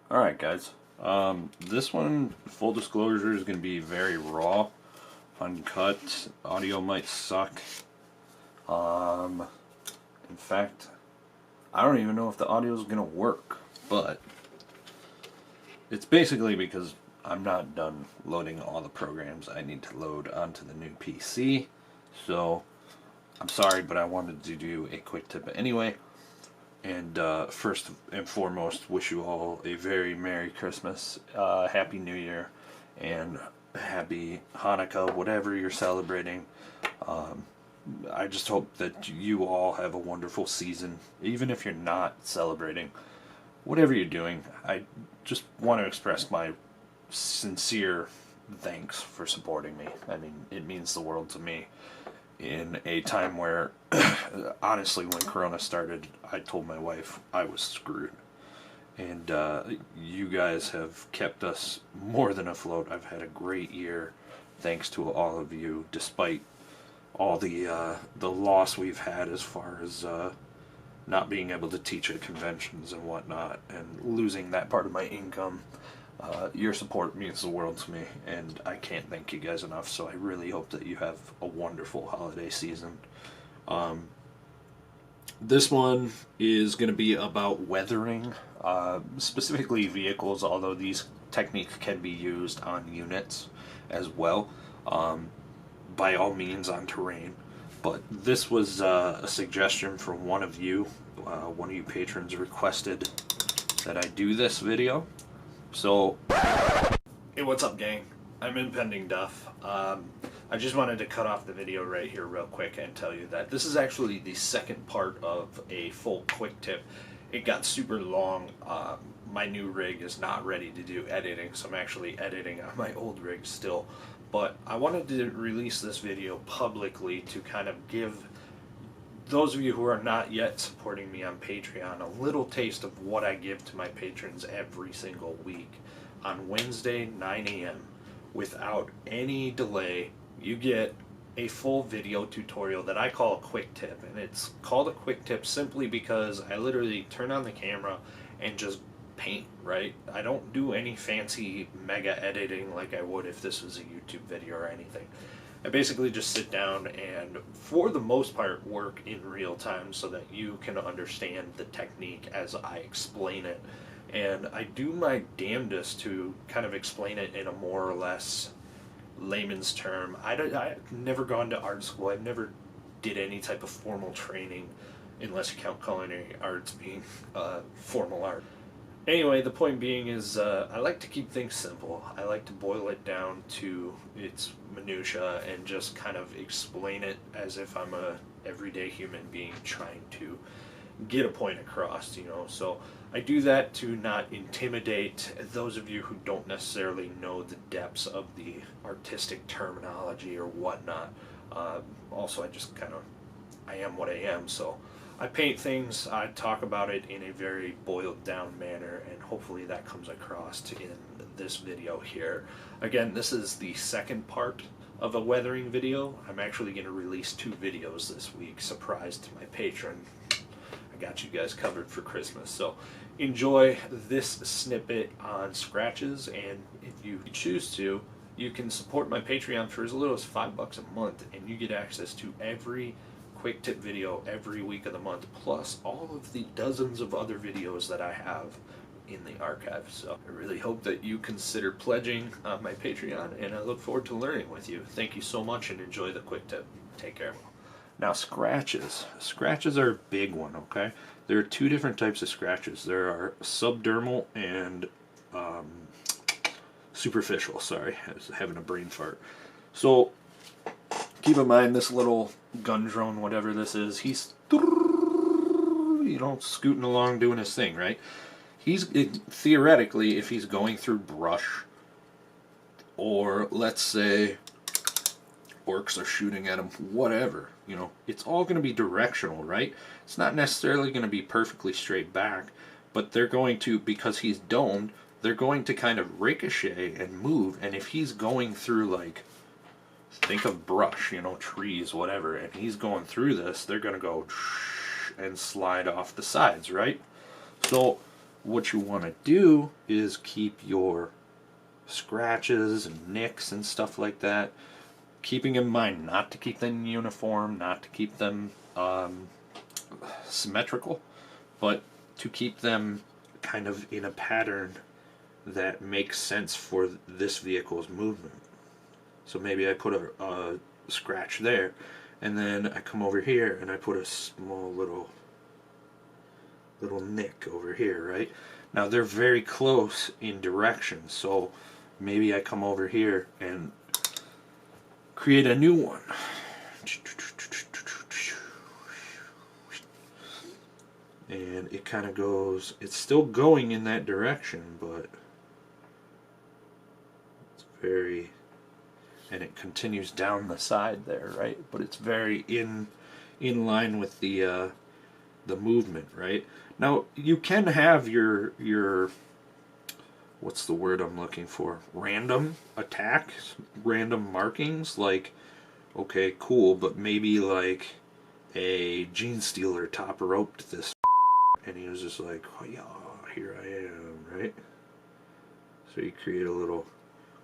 Alright guys, this one, full disclosure, is going to be very raw, uncut, audio might suck. In fact, I don't even know if the audio is going to work, but it's basically because I'm not done loading all the programs I need to load onto the new PC, so I'm sorry, but I wanted to do a quick tip anyway. And first and foremost, wish you all a very Merry Christmas, Happy New Year, and Happy Hanukkah, whatever you're celebrating. I just hope that you all have a wonderful season, even if you're not celebrating. Whatever you're doing, I just want to express my sincere thanks for supporting me. I mean, it means the world to me. In a time where, honestly, when Corona started, I told my wife I was screwed. And you guys have kept us more than afloat. I've had a great year, thanks to all of you, despite all the loss we've had as far as not being able to teach at conventions and whatnot, and losing that part of my income. Your support means the world to me, and I can't thank you guys enough, so I really hope that you have a wonderful holiday season. This one is going to be about weathering, specifically vehicles, although these techniques can be used on units as well, by all means on terrain. But this was a suggestion from one of you patrons requested that I do this video. So, hey, what's up, gang? I'm Impending Duff. I just wanted to cut off the video right here real quick and tell you that this is actually the second part of a full quick tip. It got super long. My new rig is not ready to do editing, so I'm actually editing on my old rig still. But I wanted to release this video publicly to kind of give those of you who are not yet supporting me on Patreon a little taste of what I give to my patrons every single week. On Wednesday, 9 a.m., without any delay, you get a full video tutorial that I call a quick tip. And it's called a quick tip simply because I literally turn on the camera and just paint, right? I don't do any fancy mega editing like I would if this was a YouTube video or anything. I basically just sit down and, for the most part, work in real time so that you can understand the technique as I explain it. And I do my damnedest to kind of explain it in a more or less layman's term. I've never gone to art school. I've never did any type of formal training, unless you count culinary arts being formal art. Anyway, the point being is I like to keep things simple. I like to boil it down to its minutia and just kind of explain it as if I'm a everyday human being trying to get a point across, you know. So I do that to not intimidate those of you who don't necessarily know the depths of the artistic terminology or whatnot. Also, I am what I am, so I paint things, I talk about it in a very boiled down manner, and hopefully that comes across in this video here. Again, this is the second part of a weathering video. I'm actually going to release 2 videos this week, surprise to my patron. I got you guys covered for Christmas, so enjoy this snippet on scratches, and if you choose to, you can support my Patreon for as little as $5 a month, and you get access to every quick tip video every week of the month, plus all of the dozens of other videos that I have in the archive. So I really hope that you consider pledging on my Patreon, and I look forward to learning with you. Thank you so much, and enjoy the quick tip. Take care. Now, scratches. Scratches are a big one, okay? There are 2 different types of scratches. There are subdermal and superficial. Sorry, I was having a brain fart. So keep in mind, this little gun drone, whatever this is, he's, you know, scooting along doing his thing, right? Theoretically, if he's going through brush, or let's say orcs are shooting at him, whatever, you know, it's all going to be directional, right? It's not necessarily going to be perfectly straight back, but they're going to, because he's domed, they're going to kind of ricochet and move, and if he's going through, like, think of brush, you know, trees, whatever, and he's going through this, they're going to go and slide off the sides, right? So what you want to do is keep your scratches and nicks and stuff like that, keeping in mind not to keep them uniform, not to keep them symmetrical, but to keep them kind of in a pattern that makes sense for this vehicle's movement. So maybe I put a scratch there, and then I come over here and I put a small little nick over here, right? Now they're very close in direction, so maybe I come over here and create a new one. And it kind of goes, it's still going in that direction, but it's very, and it continues down the side there, right? But it's very in line with the movement, right? Now you can have your what's the word I'm looking for? Random attacks, random markings, like, okay, cool, but maybe like a Gene Stealer top roped this and he was just like, oh yeah, here I am, right? So you create a little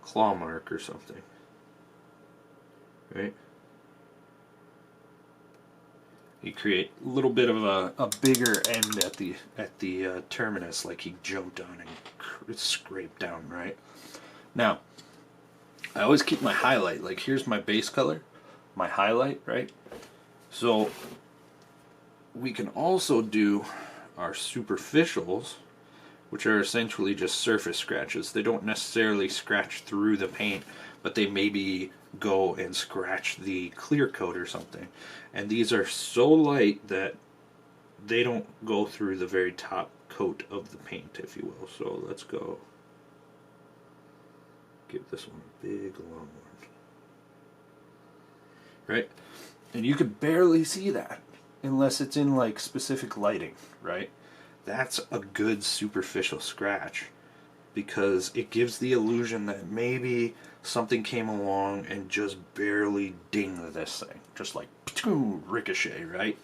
claw mark or something, right? You create a little bit of a bigger end at the terminus, like he jumped on and scraped down, right? Now, I always keep my highlight, like here's my base color, my highlight, right? So we can also do our superficials, which are essentially just surface scratches. They don't necessarily scratch through the paint, but they maybe go and scratch the clear coat or something. And these are so light that they don't go through the very top coat of the paint, if you will. So let's go give this one a big long one. Right? And you could barely see that unless it's in like specific lighting, right? That's a good superficial scratch because it gives the illusion that maybe something came along and just barely dinged this thing, just like ricochet, right?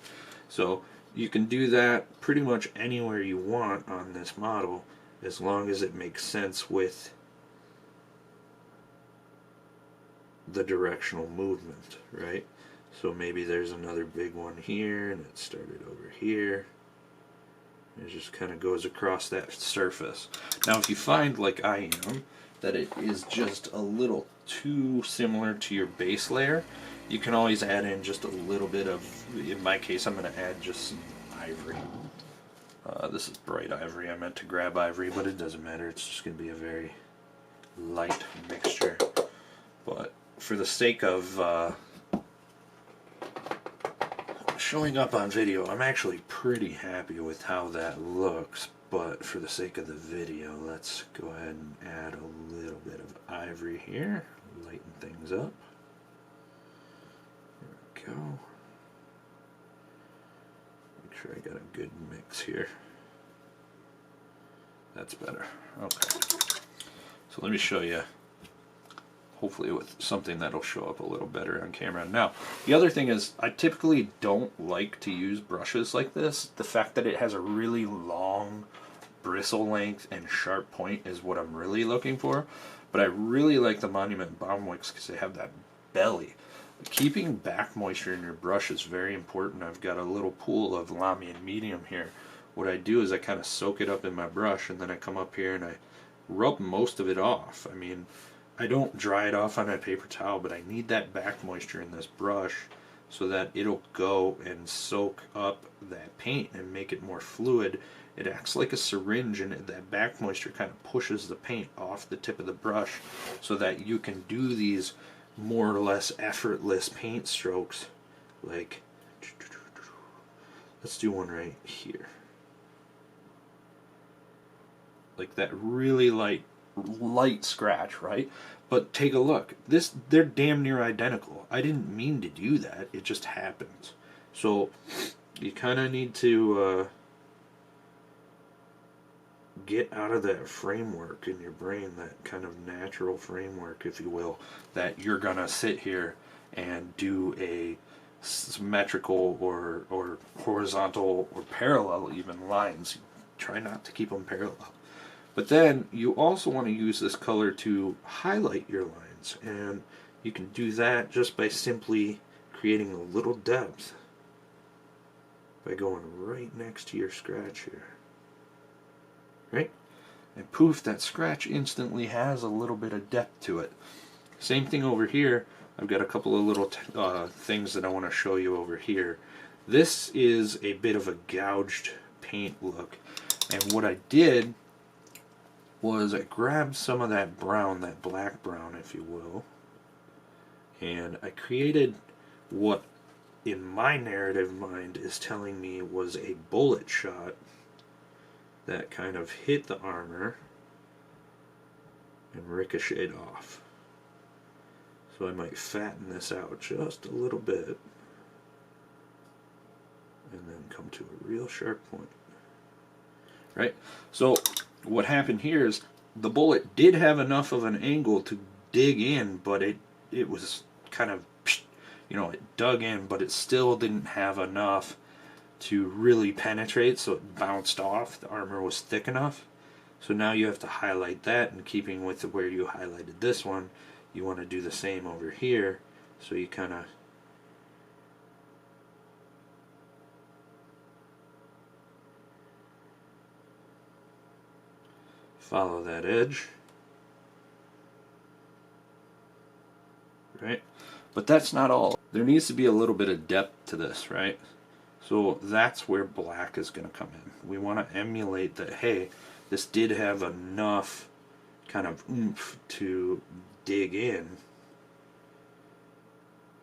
So you can do that pretty much anywhere you want on this model as long as it makes sense with the directional movement, right? So maybe there's another big one here and it started over here. It just kind of goes across that surface. Now if you find, like I am, that it is just a little too similar to your base layer, you can always add in just a little bit of, in my case I'm going to add just some ivory. This is bright ivory. I meant to grab ivory, but it doesn't matter. It's just going to be a very light mixture. But for the sake of showing up on video, I'm actually pretty happy with how that looks, but for the sake of the video, let's go ahead and add a little bit of ivory here, lighten things up. There we go. Make sure I got a good mix here. That's better. Okay. So let me show you, hopefully with something that'll show up a little better on camera. Now, the other thing is, I typically don't like to use brushes like this. The fact that it has a really long bristle length and sharp point is what I'm really looking for. But I really like the Monument Balm Wicks because they have that belly. Keeping back moisture in your brush is very important. I've got a little pool of Lamy and Medium here. What I do is I kind of soak it up in my brush and then I come up here and I rub most of it off. I mean, I don't dry it off on a paper towel, but I need that back moisture in this brush so that it'll go and soak up that paint and make it more fluid. It acts like a syringe, and that back moisture kind of pushes the paint off the tip of the brush so that you can do these more or less effortless paint strokes. Like, let's do one right here. Like that really light scratch, right? But take a look. They're damn near identical. I didn't mean to do that. It just happens. So you kind of need to get out of that framework in your brain, that kind of natural framework, if you will, that you're gonna sit here and do a symmetrical or horizontal or parallel even lines. try not to keep them parallel. But then you also want to use this color to highlight your lines, and you can do that just by simply creating a little depth by going right next to your scratch here. Right? And poof, that scratch instantly has a little bit of depth to it. Same thing over here. I've got a couple of little things that I want to show you over here. This is a bit of a gouged paint look, and what I did was I grabbed some of that brown, that black brown if you will, and I created what in my narrative mind is telling me was a bullet shot that kind of hit the armor and ricocheted off. So I might fatten this out just a little bit and then come to a real sharp point. Right? So what happened here is the bullet did have enough of an angle to dig in, but it was kind of, you know, it dug in, but it still didn't have enough to really penetrate, so it bounced off. The armor was thick enough. So now you have to highlight that, and keeping with where you highlighted this one, you want to do the same over here. So you kind of follow that edge. Right? But that's not all. There needs to be a little bit of depth to this, right? So that's where black is going to come in. We want to emulate that, hey, this did have enough kind of oomph to dig in,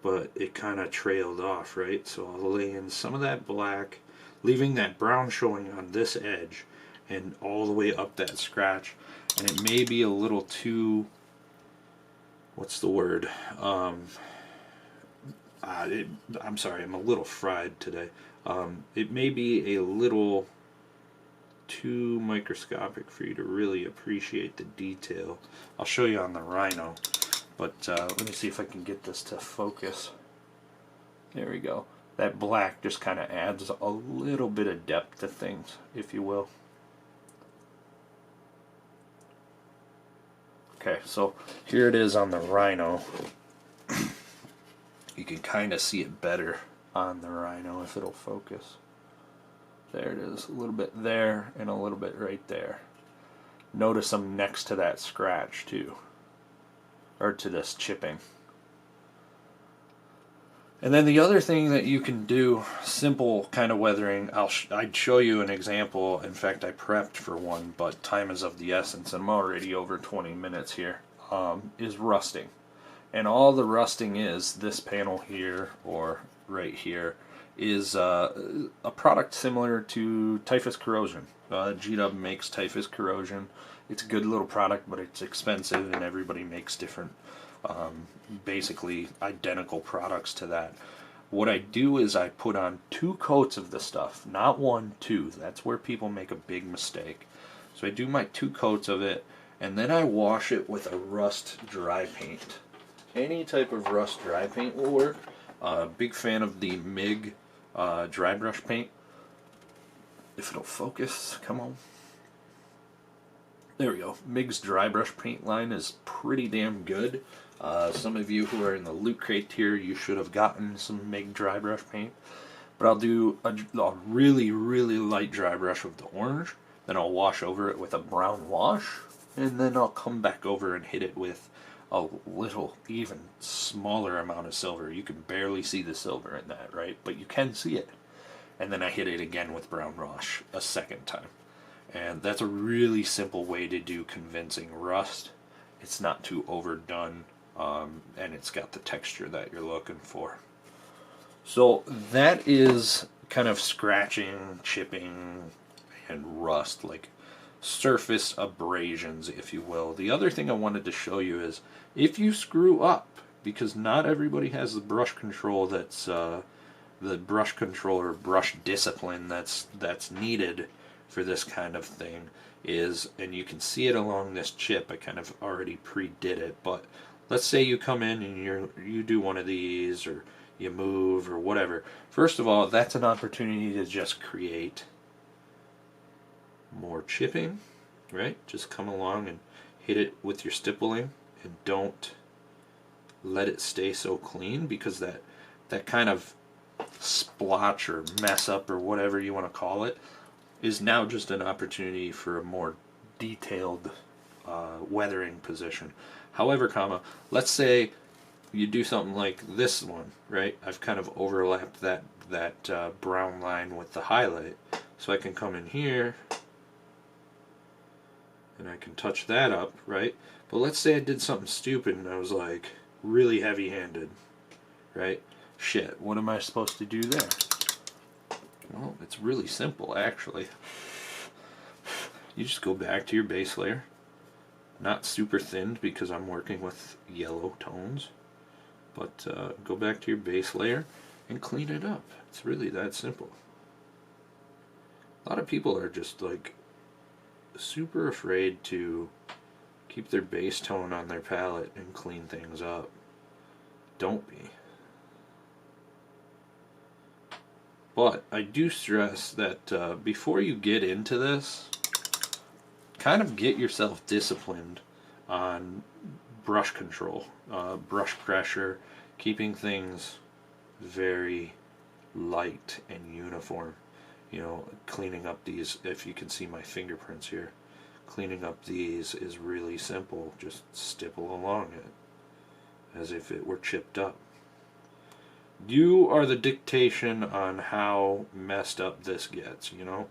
but it kind of trailed off, right? So I'll lay in some of that black, leaving that brown showing on this edge and all the way up that scratch. And it may be a little too, what's the word? I'm sorry, I'm a little fried today. It may be a little too microscopic for you to really appreciate the detail. I'll show you on the Rhino, but let me see if I can get this to focus. There we go. That black just kind of adds a little bit of depth to things, if you will. Okay, so here it is on the Rhino. You can kind of see it better on the Rhino if it'll focus. There it is, a little bit there and a little bit right there. Notice I'm next to that scratch too, or to this chipping. And then the other thing that you can do, simple kind of weathering, I'd show you an example. In fact, I prepped for one, but time is of the essence. I'm already over 20 minutes here. Is rusting. And all the rusting is, this panel here, or right here, is a product similar to Typhus Corrosion. G-Dub makes Typhus Corrosion. It's a good little product, but it's expensive, and everybody makes different, basically identical products to that. What I do is I put on 2 coats of the stuff, not 1, 2. That's where people make a big mistake. So I do my 2 coats of it, and then I wash it with a rust dry paint. Any type of rust dry paint will work. Big fan of the MIG dry brush paint. If it'll focus, come on. There we go. MIG's dry brush paint line is pretty damn good. Some of you who are in the Loot Crate tier, you should have gotten some MIG dry brush paint. But I'll do a really, really light dry brush with the orange. Then I'll wash over it with a brown wash. And then I'll come back over and hit it with a little, even smaller amount of silver. You can barely see the silver in that, right? But you can see it. And then I hit it again with brown wash a second time. And that's a really simple way to do convincing rust. It's not too overdone, and it's got the texture that you're looking for. So that is kind of scratching, chipping, and rust, like surface abrasions, if you will. The other thing I wanted to show you is if you screw up, because not everybody has the brush control that's the brush control or brush discipline that's needed for this kind of thing, is, and you can see it along this chip, I kind of already pre-did it, but let's say you come in and you do one of these, or you move or whatever. First of all, that's an opportunity to just create more chipping, right? Just come along and hit it with your stippling, and don't let it stay so clean, because that kind of splotch or mess up or whatever you want to call it is now just an opportunity for a more detailed weathering position. However, let's say you do something like this one, right? I've kind of overlapped that brown line with the highlight, so I can come in here and I can touch that up, right? But let's say I did something stupid and I was like really heavy-handed, right? Shit, what am I supposed to do there? Well, it's really simple, actually. You just go back to your base layer, not super thinned because I'm working with yellow tones, but go back to your base layer and clean it up. It's really that simple. A lot of people are just like super afraid to keep their base tone on their palette and clean things up. Don't be. But I do stress that before you get into this, kind of get yourself disciplined on brush control, brush pressure, keeping things very light and uniform. You know, cleaning up these, if you can see my fingerprints here, cleaning up these is really simple. Just stipple along it as if it were chipped up. You are the dictation on how messed up this gets, you know.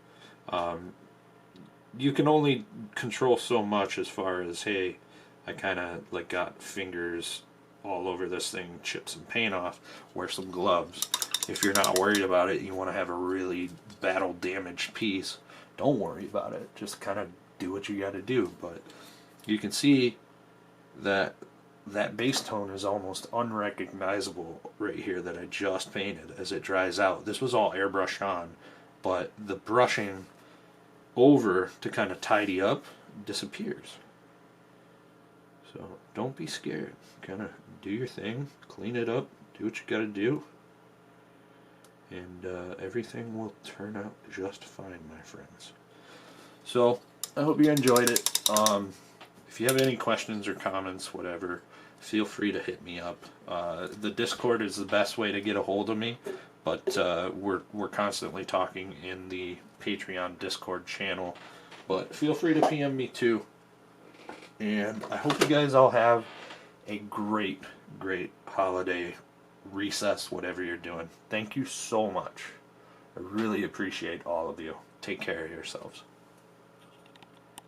You can only control so much as far as, hey, I kind of like got fingers all over this thing, chip some paint off, wear some gloves. If you're not worried about it, you want to have a really battle damaged piece, don't worry about it. Just kind of do what you got to do. But you can see that that base tone is almost unrecognizable right here that I just painted as it dries out. This was all airbrushed on, but the brushing over to kind of tidy up disappears. So don't be scared. Kind of do your thing, clean it up, do what you got to do, and everything will turn out just fine, my friends. So I hope you enjoyed it. If you have any questions or comments, whatever, feel free to hit me up. The Discord is the best way to get a hold of me, but we're constantly talking in the Patreon Discord channel. But feel free to PM me too. And I hope you guys all have a great holiday recess, whatever you're doing. Thank you so much. I really appreciate all of you. Take care of yourselves.